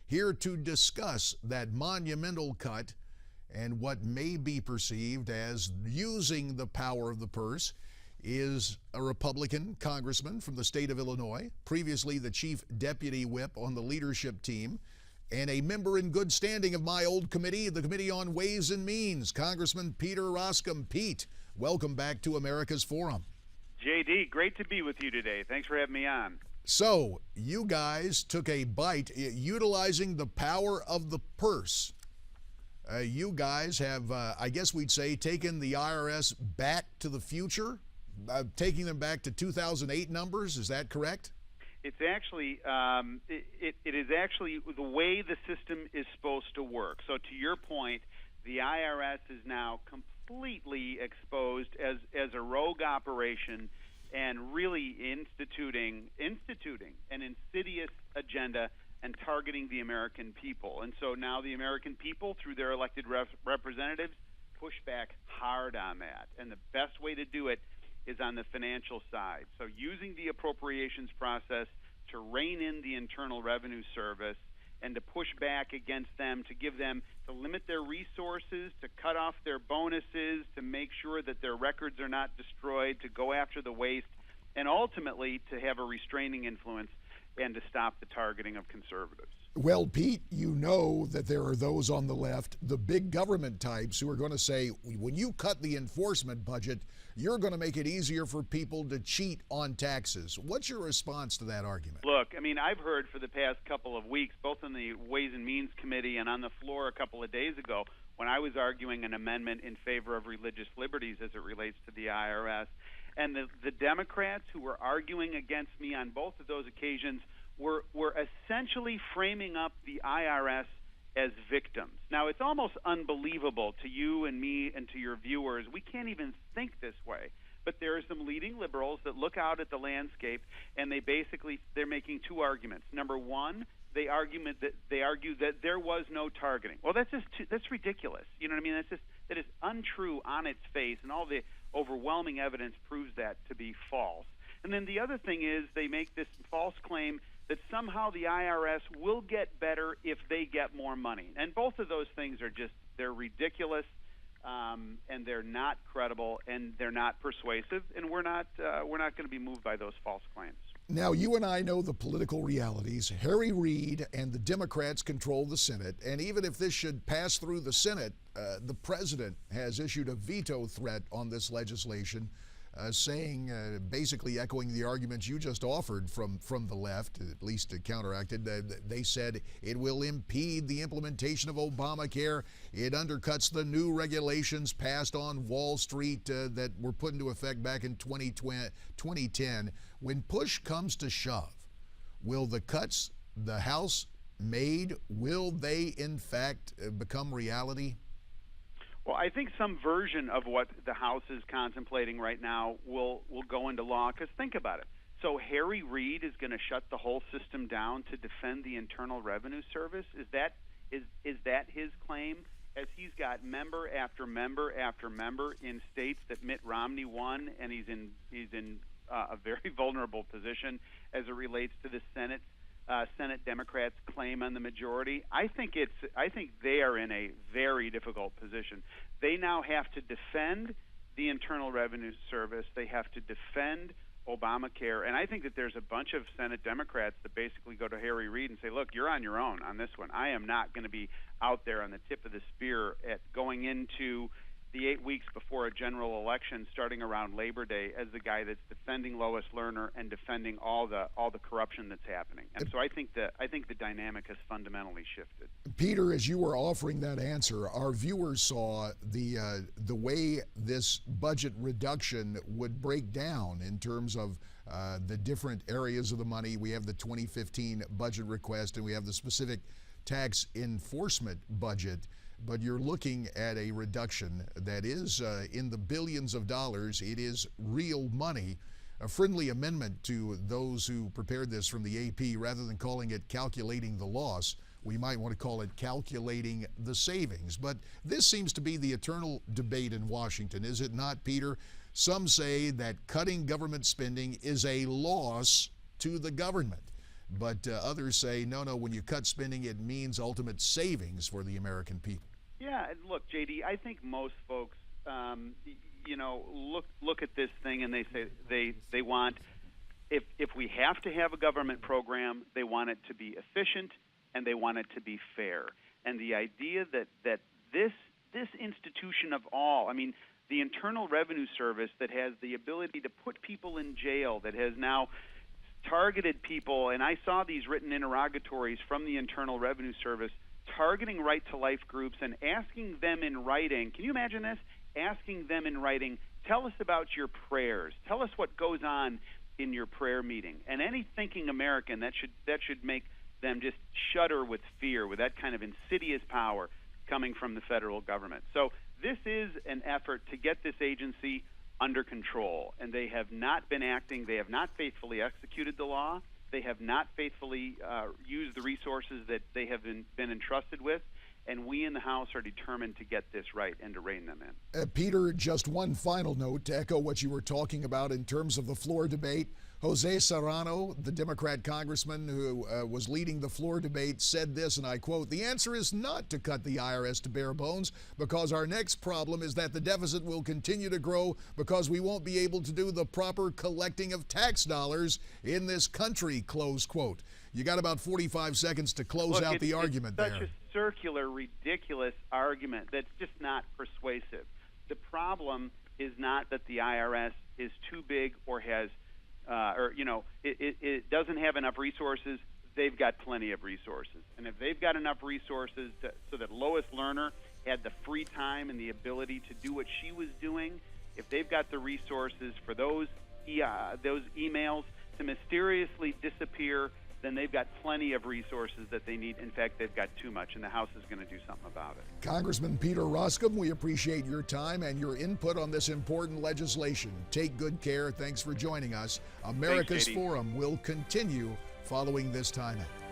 here to discuss that monumental cut and what may be perceived as using the power of the purse is a Republican congressman from the state of Illinois, previously the chief deputy whip on the leadership team, and a member in good standing of my old committee, the Committee on Ways and Means, Congressman Peter Roskam. Pete, welcome back to America's Forum. JD, great to be with you today. Thanks for having me on. So, you guys took a bite utilizing the power of the purse. You guys have, I guess we'd say, taken the IRS back to the future, taking them back to 2008 numbers. Is that correct? It's actually, it is actually the way the system is supposed to work. So to your point, the IRS is now completely exposed as a rogue operation and really instituting an insidious agenda and targeting the American people. And so now the American people, through their elected representatives, push back hard on that. And the best way to do it is on the financial side. So using the appropriations process to rein in the Internal Revenue Service and to push back against them, to limit their resources, to cut off their bonuses, to make sure that their records are not destroyed, to go after the waste, and ultimately to have a restraining influence and to stop the targeting of conservatives. Well, Pete, you know that there are those on the left, the big government types, who are going to say, when you cut the enforcement budget, you're going to make it easier for people to cheat on taxes. What's your response to that argument? Look, I mean, I've heard for the past couple of weeks, both in the Ways and Means Committee and on the floor a couple of days ago, when I was arguing an amendment in favor of religious liberties as it relates to the IRS, and the Democrats who were arguing against me on both of those occasions were essentially framing up the IRS as victims. Now, it's almost unbelievable to you and me and to your viewers. We can't even think this way. But there are some leading liberals that look out at the landscape, and they're making two arguments. Number one, they argue that there was no targeting. Well, that's ridiculous. You know what I mean? That is untrue on its face, and all the overwhelming evidence proves that to be false. And then the other thing is they make this false claim that somehow the IRS will get better if they get more money. And both of those things are they're ridiculous, and they're not credible, and they're not persuasive, and we're not going to be moved by those false claims. Now, you and I know the political realities. Harry Reid and the Democrats control the Senate, and even if this should pass through the Senate, the president has issued a veto threat on this legislation, saying, basically echoing the arguments you just offered from the left, at least counteracted. They said it will impede the implementation of Obamacare. It undercuts the new regulations passed on Wall Street that were put into effect back in 2010. When push comes to shove, will the cuts the House made, will they in fact become reality? Well, I think some version of what the House is contemplating right now will go into law, because think about it. So Harry Reid is going to shut the whole system down to defend the Internal Revenue Service? Is that his claim? As he's got member after member after member in states that Mitt Romney won, and he's in a very vulnerable position as it relates to the Senate Democrats' claim on the majority. I think they are in a very difficult position. They now have to defend the Internal Revenue Service. They have to defend Obamacare, and I think that there's a bunch of Senate Democrats that basically go to Harry Reid and say, look, you're on your own on this one. I am not going to be out there on the tip of the spear at going into the 8 weeks before a general election starting around Labor Day as the guy that's defending Lois Lerner and defending all the corruption that's happening. And so I think the dynamic has fundamentally shifted. Peter, as you were offering that answer, our viewers saw the way this budget reduction would break down in terms of the different areas of the money. We have the 2015 budget request, and we have the specific tax enforcement budget. But you're looking at a reduction that is in the billions of dollars. It is real money. A friendly amendment to those who prepared this from the AP, rather than calling it calculating the loss, we might want to call it calculating the savings. But this seems to be the eternal debate in Washington, is it not, Peter? Some say that cutting government spending is a loss to the government. But others say, no, when you cut spending, it means ultimate savings for the American people. Yeah, and look, JD, I think most folks, look at this thing and they say they want, if we have to have a government program, they want it to be efficient and they want it to be fair. And the idea that this institution of all, I mean, the Internal Revenue Service that has the ability to put people in jail, that has now targeted people, and I saw these written interrogatories from the Internal Revenue Service targeting right-to-life groups and asking them in writing, can you imagine this? Asking them in writing, tell us about your prayers. Tell us what goes on in your prayer meeting. And any thinking American, that should make them just shudder with fear, with that kind of insidious power coming from the federal government. So this is an effort to get this agency under control, and they have not been acting. They have not faithfully executed the law. They have not faithfully used the resources that they have been entrusted with, and we in the House are determined to get this right and to rein them in. Peter, just one final note to echo what you were talking about in terms of the floor debate. Jose Serrano, the Democrat congressman who was leading the floor debate, said this, and I quote, "The answer is not to cut the IRS to bare bones, because our next problem is that the deficit will continue to grow because we won't be able to do the proper collecting of tax dollars in this country," close quote. You got about 45 seconds to close out the argument there. It's such a circular, ridiculous argument that's just not persuasive. The problem is not that the IRS is too big or has it doesn't have enough resources. They've got plenty of resources. And if they've got enough resources so that Lois Lerner had the free time and the ability to do what she was doing, if they've got the resources for those emails to mysteriously disappear, then they've got plenty of resources that they need. In fact, they've got too much, and the House is going to do something about it. Congressman Peter Roskam, we appreciate your time and your input on this important legislation. Take good care. Thanks for joining us. America's Thanks, JD. Forum will continue following this time out.